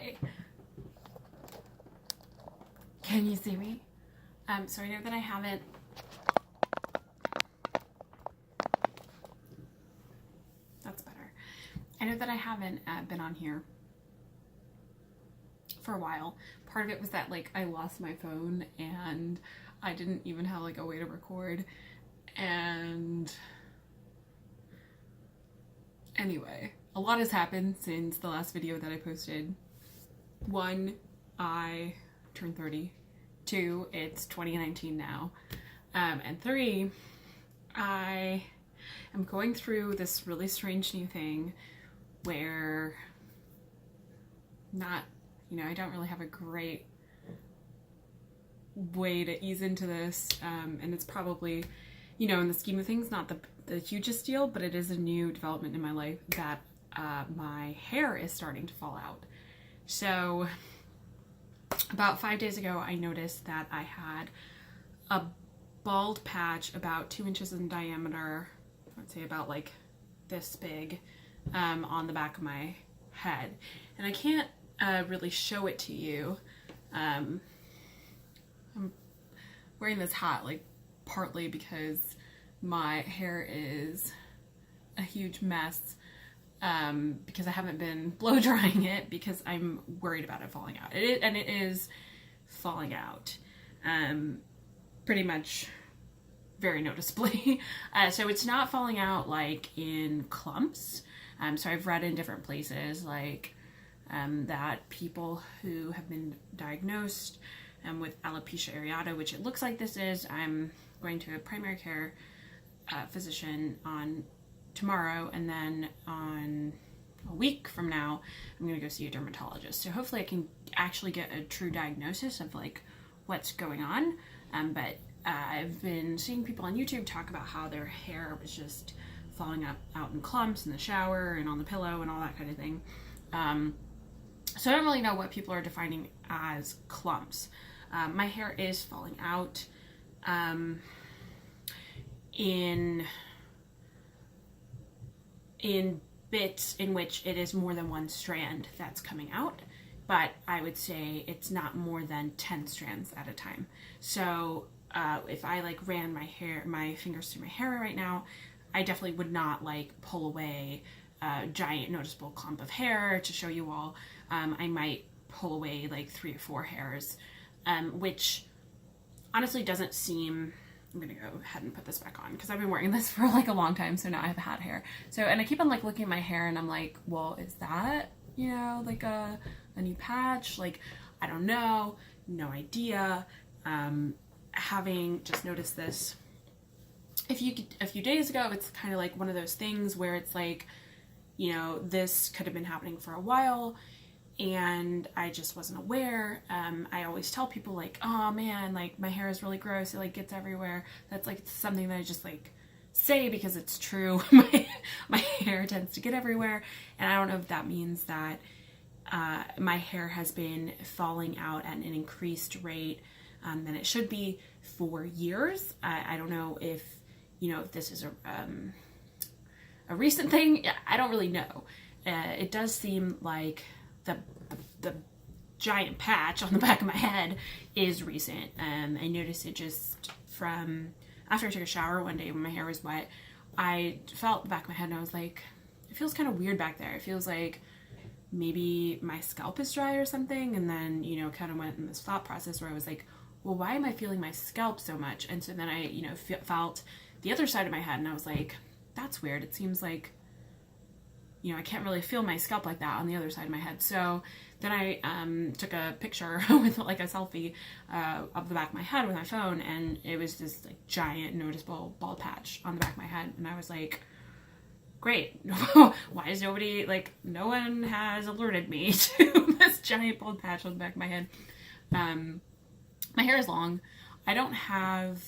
Okay. Can you see me? So I know that I haven't... That's better. I know that I haven't been on here for a while. Part of it was that like I lost my phone and I didn't even have like a way to record. And anyway, a lot has happened since the last video that I posted. 1, I turned 30. 2, it's 2019 now. And 3, I am going through this really strange new thing where I don't really have a great way to ease into this. And it's probably, in the scheme of things, not the hugest deal, but it is a new development in my life that my hair is starting to fall out. So about 5 days ago, I noticed that I had a bald patch about 2 inches in diameter, I'd say about like this big, on the back of my head. And I can't really show it to you. I'm wearing this hat like partly because my hair is a huge mess, because I haven't been blow drying it because I'm worried about it falling out. It is falling out, pretty much very noticeably. So it's not falling out like in clumps. So I've read in different places like that people who have been diagnosed with alopecia areata, which it looks like this is, I'm going to a primary care physician on tomorrow, and then on a week from now I'm gonna go see a dermatologist. So hopefully I can actually get a true diagnosis of like what's going on. But I've been seeing people on YouTube talk about how their hair was just falling out in clumps in the shower and on the pillow and all that kind of thing. So I don't really know what people are defining as clumps. My hair is falling out in bits in which it is more than one strand that's coming out, but I would say it's not more than 10 strands at a time. So if I like ran my fingers through my hair right now, I definitely would not like pull away a giant noticeable clump of hair to show you all. I might pull away like 3 or 4 hairs, which honestly doesn't seem... I'm gonna go ahead and put this back on because I've been wearing this for like a long time, so now I have hat hair. So, and I keep on like looking at my hair and I'm like, well, is that, like a new patch? Like, I don't know, no idea. Having just noticed this a few days ago, it's kind of like one of those things where it's like, this could have been happening for a while and I just wasn't aware. I always tell people like, oh man, like my hair is really gross, it like gets everywhere. That's like something that I just like say because it's true. My hair tends to get everywhere, and I don't know if that means that my hair has been falling out at an increased rate than it should be for years. I don't know if if this is a recent thing. I don't really know. It does seem like the giant patch on the back of my head is recent. I noticed it just from after I took a shower one day when my hair was wet. I felt the back of my head and I was like, it feels kind of weird back there. It feels like maybe my scalp is dry or something. And then, kind of went in this thought process where I was like, well, why am I feeling my scalp so much? And so then I, felt the other side of my head and I was like, that's weird. It seems like, I can't really feel my scalp like that on the other side of my head. So then I took a picture with like a selfie of the back of my head with my phone, and it was this like giant noticeable bald patch on the back of my head. And I was like, great. Why is nobody, like, no one has alerted me to this giant bald patch on the back of my head. My hair is long. I don't have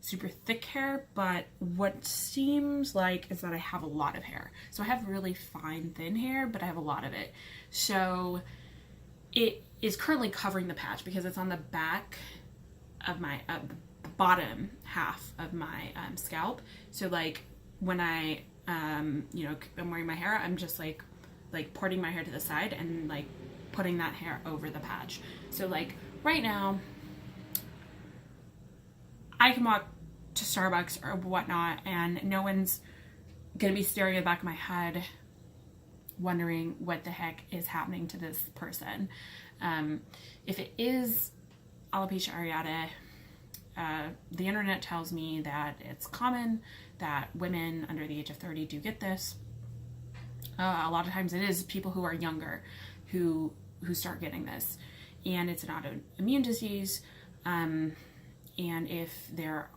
super thick hair, but what seems like is that I have a lot of hair. So I have really fine, thin hair, but I have a lot of it. So it is currently covering the patch because it's on the back of my bottom half of my scalp. So like when I I'm wearing my hair, I'm just like parting my hair to the side and like putting that hair over the patch. So like right now, I can walk to Starbucks or whatnot and no one's gonna be staring at the back of my head wondering what the heck is happening to this person. If it is alopecia areata, the internet tells me that it's common that women under the age of 30 do get this. A lot of times it is people who are younger who start getting this, and it's an autoimmune disease. And if there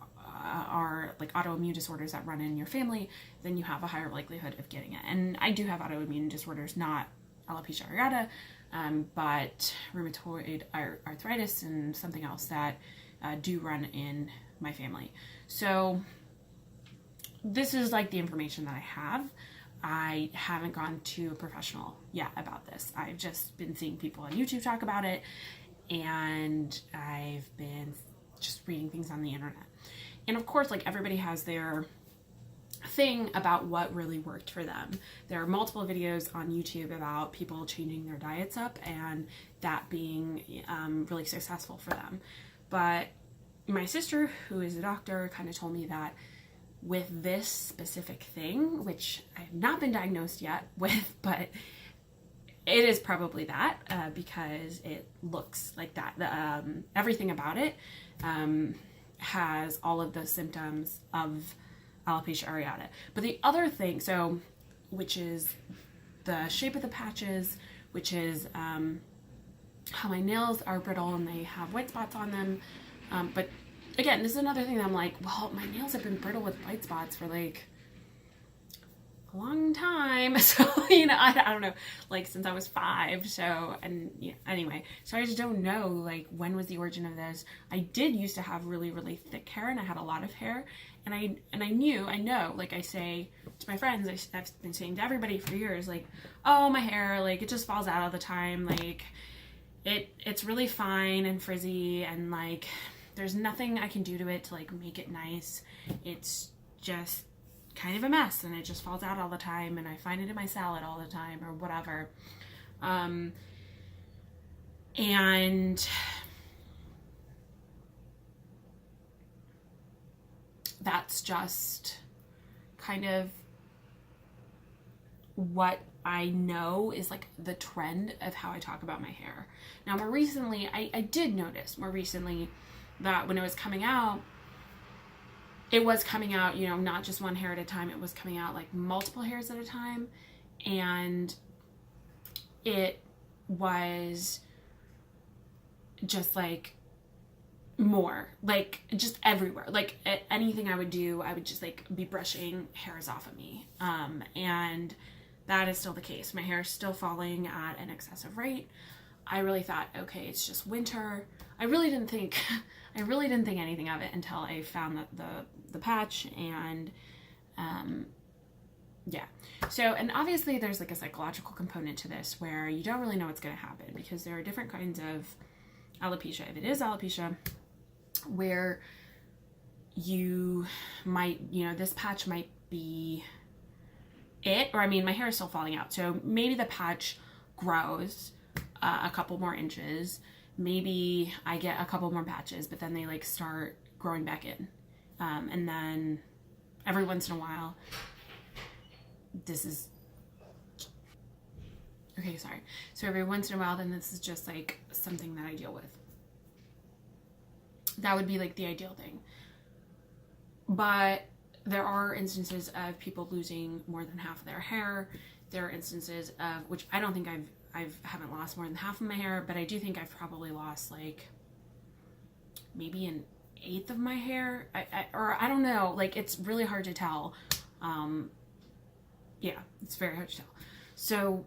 are like autoimmune disorders that run in your family, then you have a higher likelihood of getting it. And I do have autoimmune disorders, not alopecia areata, but rheumatoid arthritis and something else that do run in my family. So this is like the information that I have. I haven't gone to a professional yet about this. I've just been seeing people on YouTube talk about it, and I've been just reading things on the internet. And of course, like everybody has their thing about what really worked for them. There are multiple videos on YouTube about people changing their diets up and that being really successful for them. But my sister, who is a doctor, kind of told me that with this specific thing, which I have not been diagnosed yet with, but it is probably that because it looks like that. Everything about it has all of the symptoms of alopecia areata. But the other thing, so which is the shape of the patches, which is how my nails are brittle and they have white spots on them. But again, this is another thing that I'm like, well, my nails have been brittle with white spots for like a long time. So, you know, I don't know, like since I was 5. So, and yeah, anyway, so I just don't know like when was the origin of this. I did used to have really, really thick hair, and I had a lot of hair, and I know, like I say to my friends, I've been saying to everybody for years, like, oh, my hair, like it just falls out all the time. Like it's really fine and frizzy, and like there's nothing I can do to it to like make it nice. It's just kind of a mess, and it just falls out all the time, and I find it in my salad all the time or whatever. And that's just kind of what I know is like the trend of how I talk about my hair. Now, more recently, I did notice more recently that when it was coming out, you know, not just one hair at a time. It was coming out like multiple hairs at a time. And it was just like more, like just everywhere. Like anything I would do, I would just like be brushing hairs off of me. And that is still the case. My hair is still falling at an excessive rate. I really thought, okay, it's just winter. I really didn't think anything of it until I found the patch, and yeah. So, and obviously there's like a psychological component to this where you don't really know what's going to happen, because there are different kinds of alopecia. If it is alopecia, where you might, you know, this patch might be it, or I mean, my hair is still falling out, so maybe the patch grows a couple more inches. Maybe I get a couple more patches, but then they like start growing back in. And then every once in a while, so every once in a while, then this is just like something that I deal with. That would be like the ideal thing. But there are instances of people losing more than half of their hair. There are instances of, which I don't think I haven't lost more than half of my hair, but I do think I've probably lost like maybe an eighth of my hair. I don't know, like it's really hard to tell. Yeah, it's very hard to tell. So,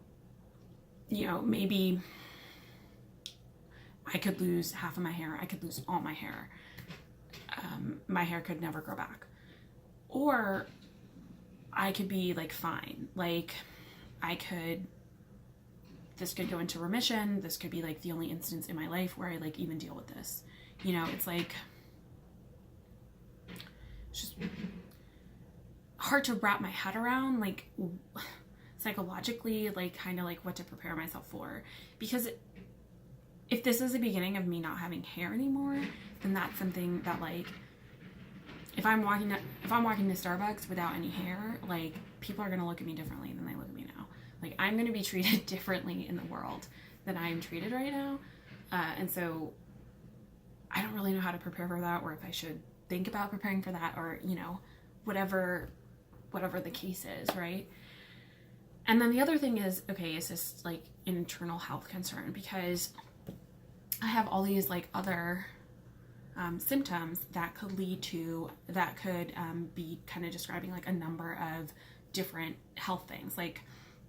you know, maybe I could lose half of my hair. I could lose all my hair. My hair could never grow back. Or I could be like fine. Like this could go into remission. This could be like the only instance in my life where I like even deal with this. You know, it's like, it's just hard to wrap my head around. Like psychologically, like kind of like what to prepare myself for. Because if this is the beginning of me not having hair anymore, then that's something that like, if I'm walking to Starbucks without any hair, like people are gonna look at me differently than they look at me now. Like I'm gonna be treated differently in the world than I am treated right now, and so I don't really know how to prepare for that, or if I should think about preparing for that, or you know, whatever the case is, right? And then the other thing is, okay, is this like an internal health concern? Because I have all these like other symptoms that could be kind of describing like a number of different health things. Like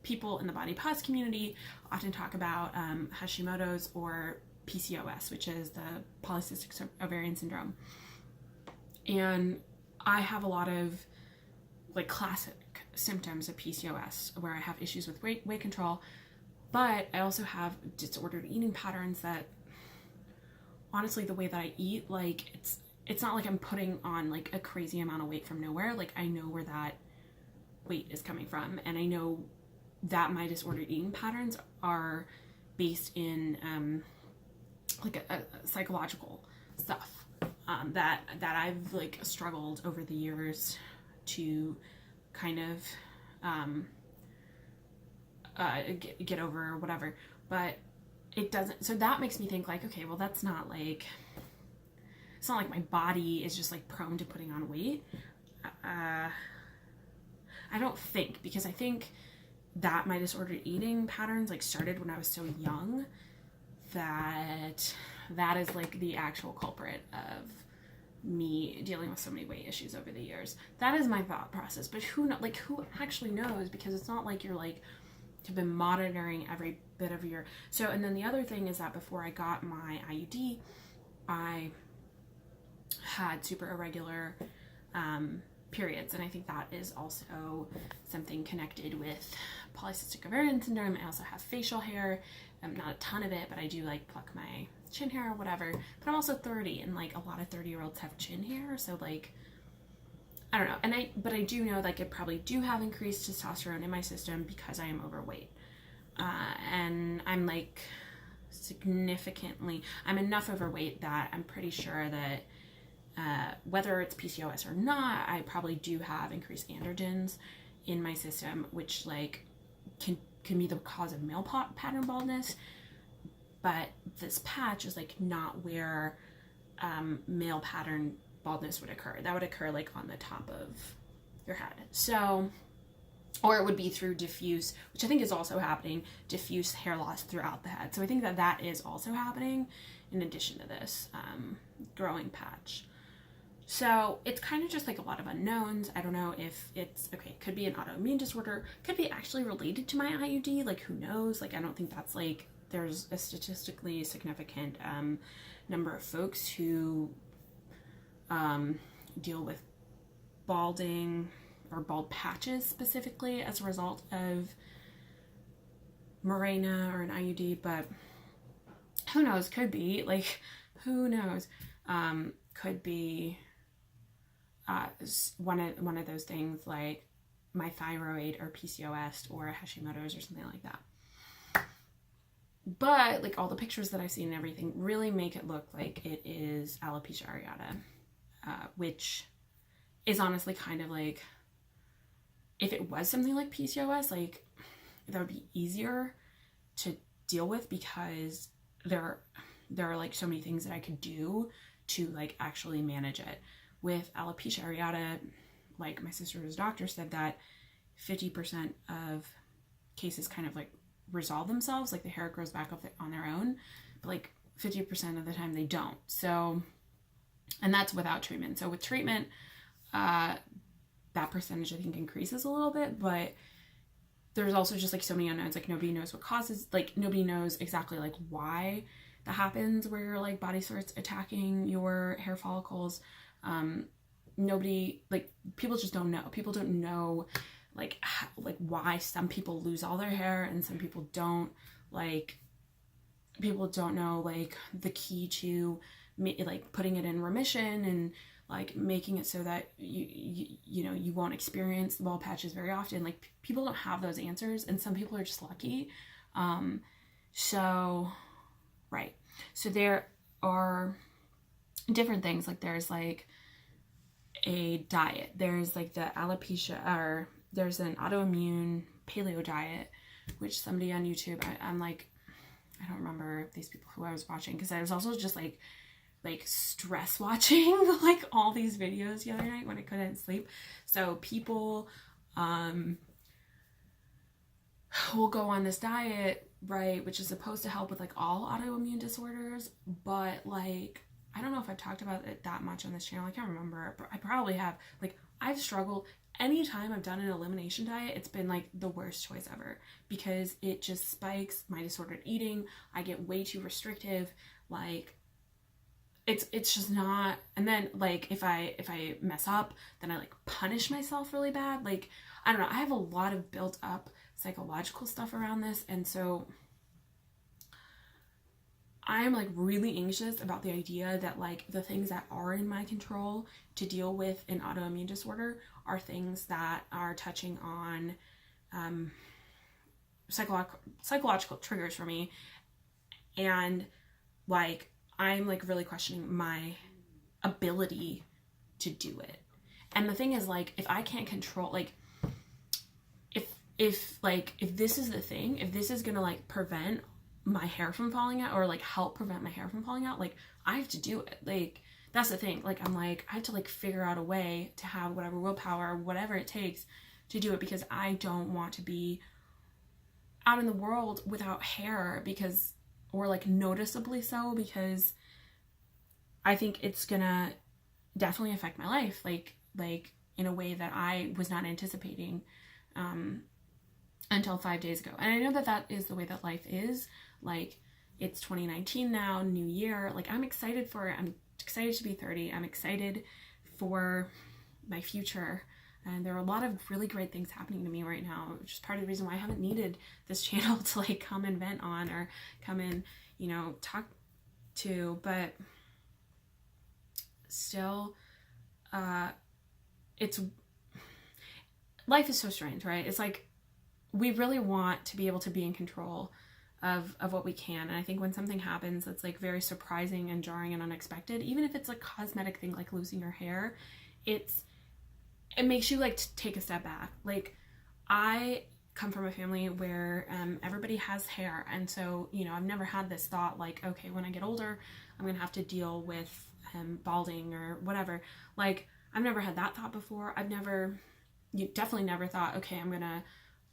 people in the body positive community often talk about Hashimoto's or PCOS, which is the polycystic ovarian syndrome. And I have a lot of like classic symptoms of PCOS where I have issues with weight control, but I also have disordered eating patterns that honestly, the way that I eat, like it's not like I'm putting on like a crazy amount of weight from nowhere. Like I know where that weight is coming from, and I know that my disordered eating patterns are based in like a psychological stuff that I've like struggled over the years to kind of get over or whatever. But it doesn't, so that makes me think like, okay, well that's not like, it's not like my body is just like prone to putting on weight. I don't think, because I think that my disordered eating patterns like started when I was so young, that is like the actual culprit of me dealing with so many weight issues over the years. That is my thought process, but who actually knows? Because it's not like you're like, have been monitoring every bit of your, so, and then the other thing is that before I got my IUD, I had super irregular periods, and I think that is also something connected with polycystic ovarian syndrome. I also have facial hair, not a ton of it, but I do like pluck my chin hair or whatever, but I'm also 30, and like a lot of 30-year-olds have chin hair, so like I don't know, but I do know like I probably do have increased testosterone in my system because I am overweight, and I'm like I'm enough overweight that I'm pretty sure that whether it's PCOS or not, I probably do have increased androgens in my system, which like can be the cause of male pattern baldness. But this patch is like not where male pattern baldness would occur. That would occur like on the top of your head. So, or it would be through diffuse, which I think is also happening, diffuse hair loss throughout the head. So I think that is also happening in addition to this growing patch. So it's kind of just like a lot of unknowns. I don't know if it's, okay, it could be an autoimmune disorder, could be actually related to my IUD, like who knows? Like I don't think that's like, there's a statistically significant number of folks who deal with balding or bald patches specifically as a result of Mirena or an IUD, but who knows, could be, like, who knows, could be one of those things like my thyroid or PCOS or Hashimoto's or something like that. But like all the pictures that I've seen and everything really make it look like it is alopecia areata, which is honestly kind of like, if it was something like PCOS, like that would be easier to deal with because there are like so many things that I could do to like actually manage it. With alopecia areata, like my sister's doctor said that 50% of cases kind of like resolve themselves, like the hair grows back up on their own, but like 50% of the time they don't. So, and that's without treatment. So with treatment, that percentage I think increases a little bit, but there's also just like so many unknowns. Like nobody knows what causes, like nobody knows exactly like why that happens, where your like body starts attacking your hair follicles. Nobody, like people just don't know. People don't know like why some people lose all their hair and some people don't. Like people don't know like the key to like putting it in remission and like making it so that you won't experience the bald patches very often. Like people don't have those answers, and some people are just lucky. So right. So there are different things. Like there's like a diet. There's like the alopecia, or there's an autoimmune paleo diet, which somebody on YouTube, I'm like, I don't remember these people who I was watching, because I was also just like stress watching like all these videos the other night when I couldn't sleep. So people will go on this diet, right, which is supposed to help with like all autoimmune disorders, but like I don't know if I've talked about it that much on this channel. I can't remember, but I probably have. Like I've struggled. Anytime I've done an elimination diet, it's been like the worst choice ever, because it just spikes my disordered eating. I get way too restrictive. Like it's just not. And then like if I mess up, then I like punish myself really bad. Like I don't know. I have a lot of built up psychological stuff around this, and so I'm like really anxious about the idea that like the things that are in my control to deal with an autoimmune disorder are things that are touching on psychological triggers for me. And like I'm like really questioning my ability to do it. And the thing is, like, if I can't control, like if this is the thing, if this is gonna like prevent my hair from falling out, or like help prevent my hair from falling out, like I have to do it. Like that's the thing. Like I'm like, I have to like figure out a way to have whatever willpower, whatever it takes to do it, because I don't want to be out in the world without hair, because, or like noticeably so, because I think it's gonna definitely affect my life, like in a way that I was not anticipating until 5 days ago. And I know that that is the way that life is. Like it's 2019 now, new year. Like I'm excited for it. I'm excited to be 30. I'm excited for my future. And there are a lot of really great things happening to me right now, which is part of the reason why I haven't needed this channel to like come and vent on, or come and, talk to. But still, it's, life is so strange, right? It's like, we really want to be able to be in control of what we can. And I think when something happens that's like very surprising and jarring and unexpected, even if it's a cosmetic thing like losing your hair, it makes you like take a step back. Like I come from a family where everybody has hair, and so I've never had this thought like, okay, when I get older I'm gonna have to deal with balding or whatever. Like I've never had that thought before. Definitely never thought, okay, I'm gonna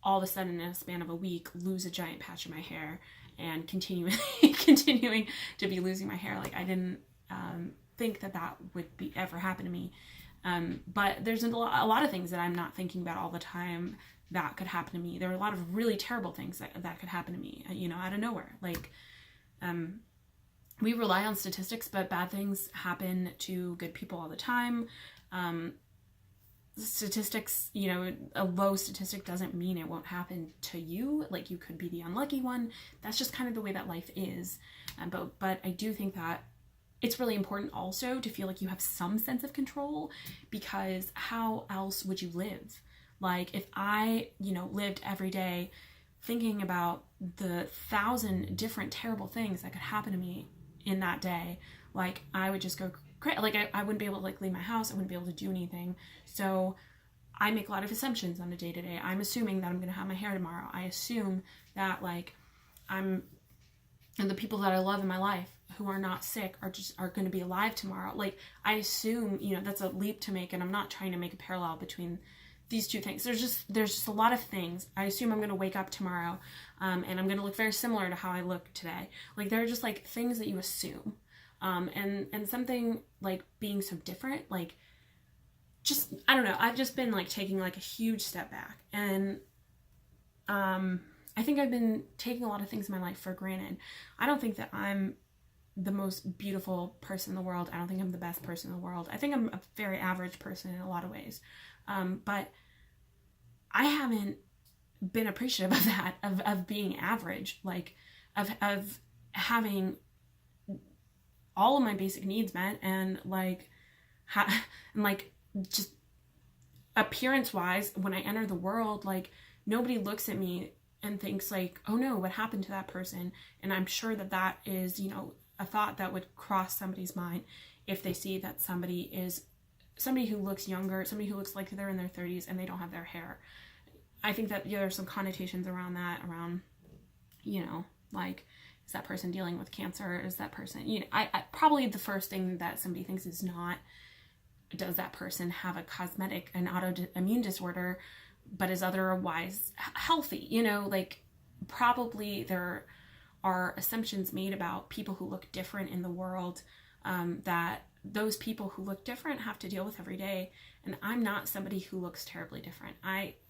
all of a sudden in a span of a week lose a giant patch of my hair and continuing to be losing my hair. Like I didn't think that would be ever happen to me. But there's a lot of things that I'm not thinking about all the time that could happen to me. There are a lot of really terrible things that could happen to me, out of nowhere. Like we rely on statistics, but bad things happen to good people all the time. Statistics, a low statistic doesn't mean it won't happen to you. Like you could be the unlucky one. That's just kind of the way that life is. But I do think that it's really important also to feel like you have some sense of control, because how else would you live? Like if I, lived every day thinking about the 1,000 different terrible things that could happen to me in that day, like I would just go crazy. Like I wouldn't be able to like leave my house. I wouldn't be able to do anything. So I make a lot of assumptions on a day-to-day. I'm assuming that I'm going to have my hair tomorrow. I assume that like and the people that I love in my life who are not sick are going to be alive tomorrow. Like I assume, that's a leap to make, and I'm not trying to make a parallel between these two things. There's just a lot of things. I assume I'm going to wake up tomorrow, and I'm going to look very similar to how I look today. Like there are just like things that you assume. And something like being so different, like just, I don't know, I've just been like taking like a huge step back, and I think I've been taking a lot of things in my life for granted. I don't think that I'm the most beautiful person in the world. I don't think I'm the best person in the world. I think I'm a very average person in a lot of ways. But I haven't been appreciative of that, of being average, like of having all of my basic needs met, and like and like just appearance wise, when I enter the world, like nobody looks at me and thinks like, oh no, what happened to that person? And I'm sure that that is, you know, a thought that would cross somebody's mind if they see that somebody who looks younger, somebody who looks like they're in their 30s and they don't have their hair. I think that, yeah, there's some connotations around that, around, you know, like, is that person dealing with cancer? Is that person, you know, I probably the first thing that somebody thinks is not, does that person have a cosmetic, an autoimmune disorder, but is otherwise healthy? You know, like, probably there are assumptions made about people who look different in the world, that those people who look different have to deal with every day. And I'm not somebody who looks terribly different.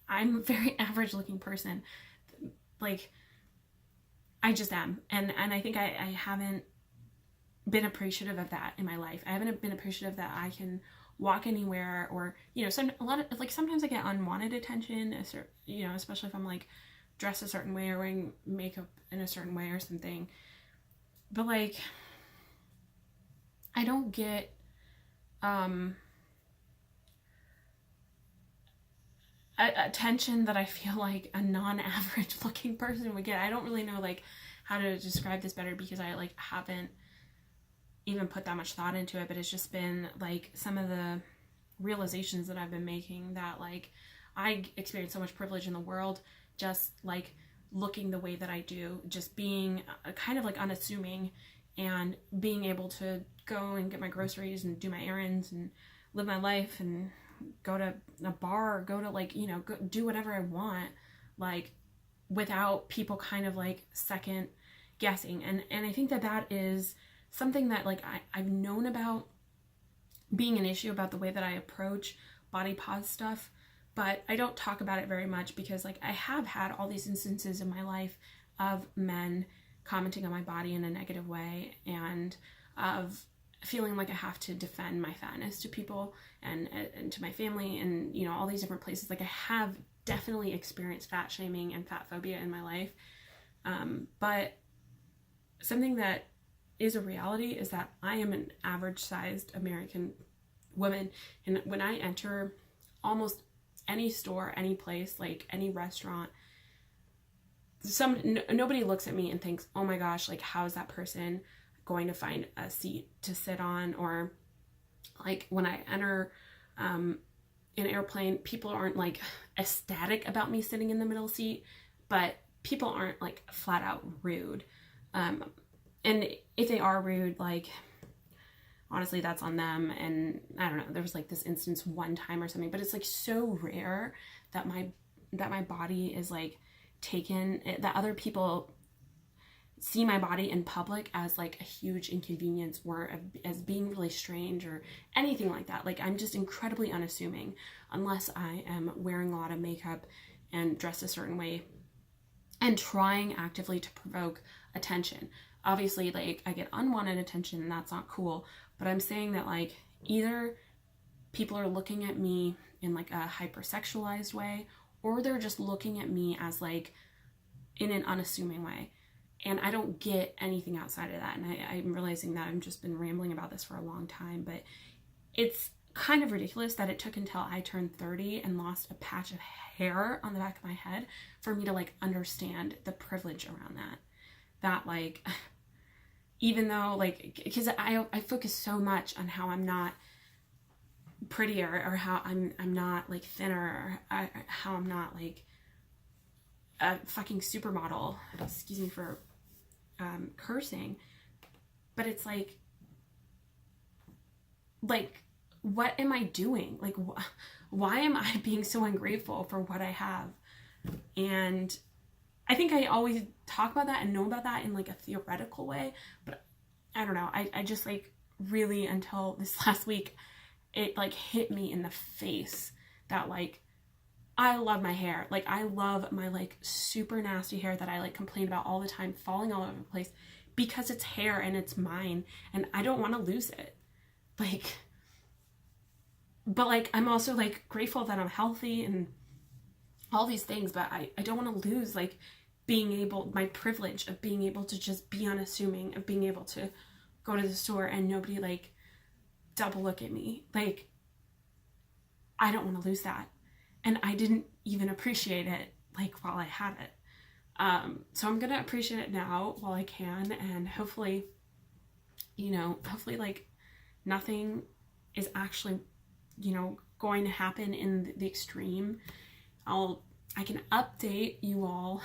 I'm a very average looking person. Like, I just am. And I think I haven't been appreciative of that in my life. I haven't been appreciative that I can walk anywhere, or, you know, sometimes I get unwanted attention, you know, especially if I'm like dressed a certain way or wearing makeup in a certain way or something. But like, I don't get attention that I feel like a non-average looking person would get. I don't really know like how to describe this better, because I like haven't even put that much thought into it, but it's just been like some of the realizations that I've been making, that like I experience so much privilege in the world, just like looking the way that I do, just being kind of like unassuming, and being able to go and get my groceries and do my errands and live my life and go to a bar, or go to like, you know, go do whatever I want, like without people kind of like second guessing. And I think that that is something that like I've known about being an issue about the way that I approach body pause stuff, but I don't talk about it very much, because like I have had all these instances in my life of men commenting on my body in a negative way, and of feeling like I have to defend my fatness to people and to my family, and, you know, all these different places. Like, I have definitely experienced fat shaming and fat phobia in my life. But something that is a reality is that I am an average sized American woman. And when I enter almost any store, any place, like any restaurant, nobody looks at me and thinks, oh my gosh, like, how is that person going to find a seat to sit on? Or like when I enter an airplane, people aren't like ecstatic about me sitting in the middle seat, but people aren't like flat out rude. And if they are rude, like, honestly, that's on them. And I don't know, there was like this instance one time or something, but it's like so rare that my body is like taken, that other people see my body in public as like a huge inconvenience, or as being really strange or anything like that. Like, I'm just incredibly unassuming unless I am wearing a lot of makeup and dressed a certain way and trying actively to provoke attention. Obviously, like, I get unwanted attention and that's not cool, but I'm saying that like either people are looking at me in like a hypersexualized way, or they're just looking at me as like in an unassuming way. And I don't get anything outside of that. And I'm realizing that I've just been rambling about this for a long time, but it's kind of ridiculous that it took until I turned 30 and lost a patch of hair on the back of my head for me to like understand the privilege around that. That like, even though like, because I focus so much on how I'm not prettier, or how I'm not like thinner, or how I'm not like a fucking supermodel, excuse me for cursing, but it's like what am I doing? Like, why am I being so ungrateful for what I have? And I think I always talk about that and know about that in like a theoretical way, but I don't know, I just like really, until this last week, it like hit me in the face that like I love my hair. Like, I love my like super nasty hair that I like complain about all the time, falling all over the place, because it's hair and it's mine and I don't want to lose it. Like, but like, I'm also like grateful that I'm healthy and all these things, but I don't want to lose like being able, my privilege of being able to just be unassuming, of being able to go to the store and nobody like double look at me. Like, I don't want to lose that. And I didn't even appreciate it, like, while I had it. So I'm going to appreciate it now while I can. And hopefully, you know, hopefully, like, nothing is actually, you know, going to happen in the extreme. I can update you all,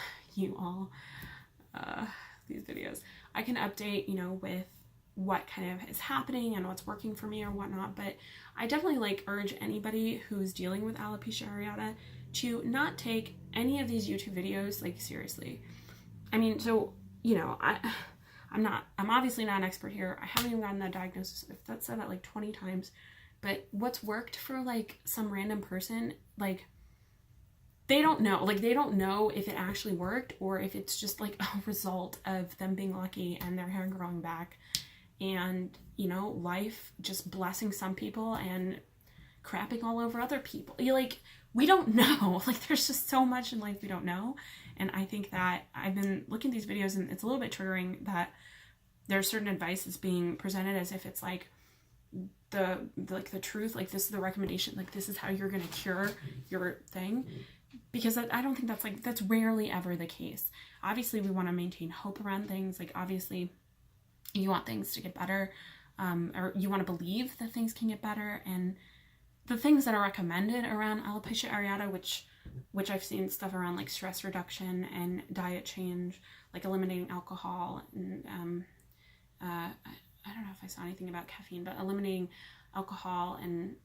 these videos. I can update, you know, with what kind of is happening and what's working for me or whatnot, but I definitely like urge anybody who's dealing with alopecia areata to not take any of these YouTube videos like seriously. I mean, so, you know, I'm obviously not an expert here. I haven't even gotten that diagnosis. I've said that like 20 times, but what's worked for like some random person, like, they don't know if it actually worked or if it's just like a result of them being lucky and their hair growing back and, you know, life just blessing some people and crapping all over other people. We don't know. Like, there's just so much in life we don't know. And I think that I've been looking at these videos and it's a little bit triggering that there's certain advice that's being presented as if it's like the truth, like this is the recommendation, like this is how you're going to cure your thing. Because I don't think that's rarely ever the case. Obviously, we want to maintain hope around things. Like, obviously, you want things to get better, or you want to believe that things can get better. And the things that are recommended around alopecia areata, which I've seen stuff around like stress reduction and diet change, like eliminating alcohol, and I don't know if I saw anything about caffeine, but eliminating alcohol, and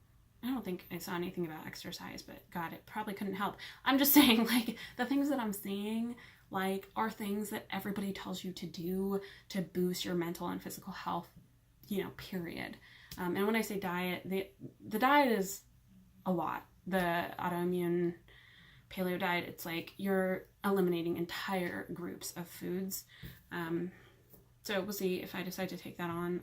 I don't think I saw anything about exercise, but God, it probably couldn't help. I'm just saying, like, the things that I'm seeing, like, are things that everybody tells you to do to boost your mental and physical health, you know, period. And when I say diet, the diet is a lot. The autoimmune paleo diet, it's like you're eliminating entire groups of foods. So we'll see if I decide to take that on.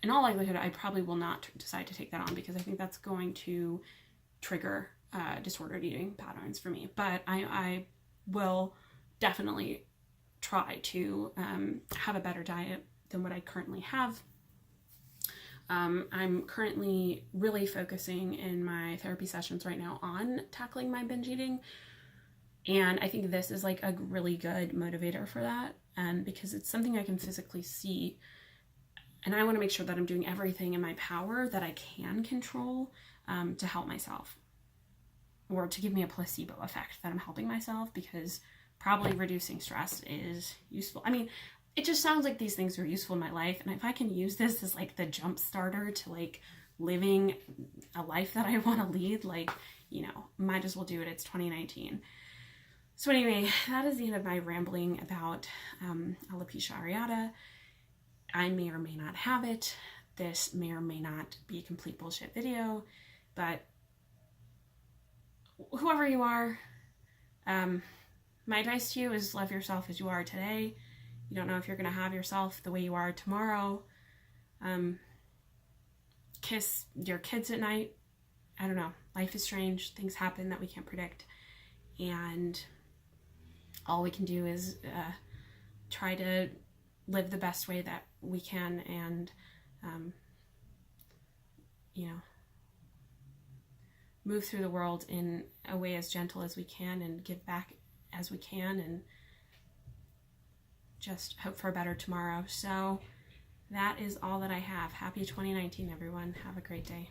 In all likelihood, I probably will not decide to take that on because I think that's going to trigger disordered eating patterns for me. But I will definitely try to have a better diet than what I currently have. I'm currently really focusing in my therapy sessions right now on tackling my binge eating. And I think this is like a really good motivator for that. And because it's something I can physically see. And I want to make sure that I'm doing everything in my power that I can control to help myself. Or to give me a placebo effect that I'm helping myself, because probably reducing stress is useful. I mean, it just sounds like these things are useful in my life. And if I can use this as like the jump starter to like living a life that I want to lead, like, you know, might as well do it. It's 2019. So anyway, that is the end of my rambling about alopecia areata. I may or may not have it. This may or may not be a complete bullshit video, but whoever you are, my advice to you is love yourself as you are today. You don't know if you're going to have yourself the way you are tomorrow. Kiss your kids at night. I don't know. Life is strange. Things happen that we can't predict. And all we can do is try to live the best way that we can, and you know, move through the world in a way as gentle as we can and give back as we can, and just hope for a better tomorrow. So that is all that I have. Happy 2019, everyone. Have a great day.